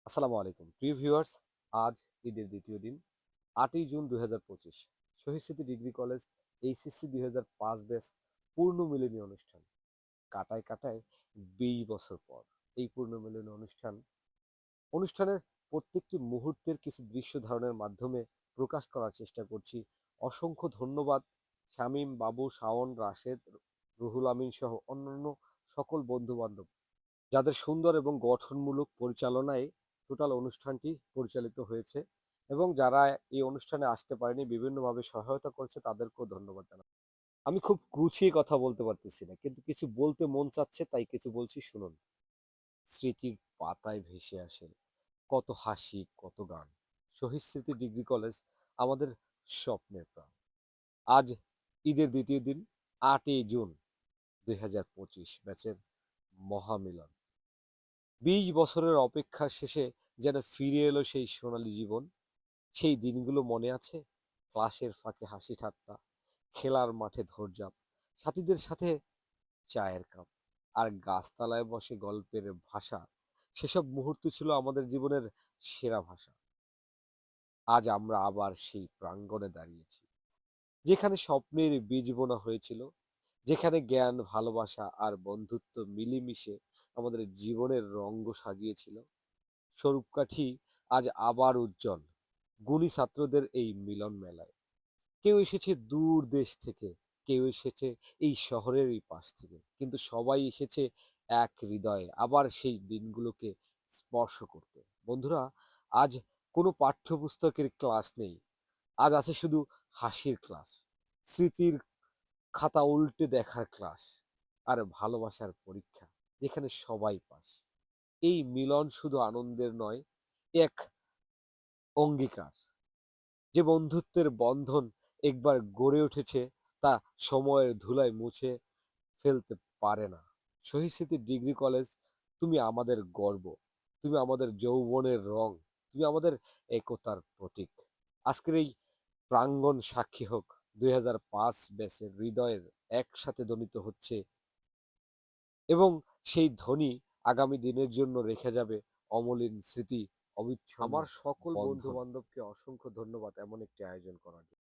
আসসালামু আলাইকুম প্রিয় ভিউয়ার্স। আজ ঈদের দ্বিতীয় দিন, 8ই জুন 2025। শহীদ স্মৃতি ডিগ্রি কলেজ এইচএসসি 2005 ব্যাচ পূর্ণ মিলনী অনুষ্ঠান। কাটায় কাটায় 20 বছর পর এই পূর্ণ মিলনী অনুষ্ঠানের প্রত্যেকটি মুহূর্তের কিছু দৃশ্য ধারণের মাধ্যমে প্রকাশ করার চেষ্টা করছি। অসংখ্য ধন্যবাদ শামীম, বাবু, শাওন, রাশেদ, রুহুল আমিন সহ অন্যান্য সকল বন্ধু বান্ধব যাদের সুন্দর এবং গঠনমূলক পরিচালনায় টোটাল অনুষ্ঠানটি পরিচালিত হয়েছে, এবং যারা এই অনুষ্ঠানে আসতে পারেনি বিভিন্নভাবে সহায়তা করছে তাদেরকেও ধন্যবাদ জানাই। আমি খুব গুছিয়ে কথা বলতে পারতেছি না, কিন্তু কিছু বলতে মন চাচ্ছে, তাই কিছু বলছি, শুনুন। স্মৃতির পাতায় ভেসে আসে কত হাসি, কত গান। শহীদ স্মৃতি ডিগ্রি কলেজ আমাদের স্বপ্নের প্রাণ। আজ ঈদের দ্বিতীয় দিন, 8ই জুন 2025 ব্যাচের মহামিলন। 20 বছরের অপেক্ষার শেষে যেন ফিরে এলো সেই সোনালী জীবন। সেই দিনগুলো মনে আছে? ক্লাসের ফাঁকে হাসি ঠাট্টা, খেলার মাঠে দৌড়ঝাঁপ, সাথীদের সাথে চায়ের কাপ, আর গাছতলায় বসে গল্পের ভাষা। সেসব মুহূর্ত ছিল আমাদের জীবনের সেরা ভাষা। আজ আমরা আবার সেই প্রাঙ্গণে দাঁড়িয়েছি, যেখানে স্বপ্নের বীজ বোনা হয়েছিল, যেখানে জ্ঞান, ভালোবাসা আর বন্ধুত্ব মিলেমিশে আমাদের জীবনের রঙ্গ সাজিয়েছিল। স্বরূপকাঠি আজ আবার উজ্জ্বল গুণী ছাত্রদের এই মিলন মেলায়। কেউ এসেছে দূর দেশ থেকে, কেউ এসেছে এই শহরের এই পাশ থেকে, কিন্তু সবাই এসেছে এক হৃদয়ে আবার সেই দিনগুলোকে স্পর্শ করতে। বন্ধুরা, আজ কোনো পাঠ্যপুস্তকের ক্লাস নেই, আজ আছে শুধু হাসির ক্লাস, স্মৃতির খাতা উল্টে দেখার ক্লাস, আর ভালোবাসার পরীক্ষা, যেখানে সবাই পাস। এই মিলন শুধু আনন্দের নয়, এক অঙ্গীকার। যে বন্ধুত্বের বন্ধন একবার গড়ে উঠেছে তা সময়ের ধুলায় মুছে ফেলতে পারে না। শহীদ স্মৃতি ডিগ্রি কলেজ, তুমি আমাদের গর্ব, তুমি আমাদের যৌবনের রং, তুমি আমাদের একতার প্রতীক। আজকের এই প্রাঙ্গণ সাক্ষী হোক, 2005 ব্যাচের হৃদয়ের একসাথে ধ্বনিত হচ্ছে, এবং সেই ধ্বনি আগামী দিনের জন্য রেখে যাবে অমলিন স্মৃতি, অবিচ্ছিন্ন। আমার সকল বন্ধু বন্ধন। বান্ধবকে অসংখ্য ধন্যবাদ এমন একটি আয়োজন করার জন্য।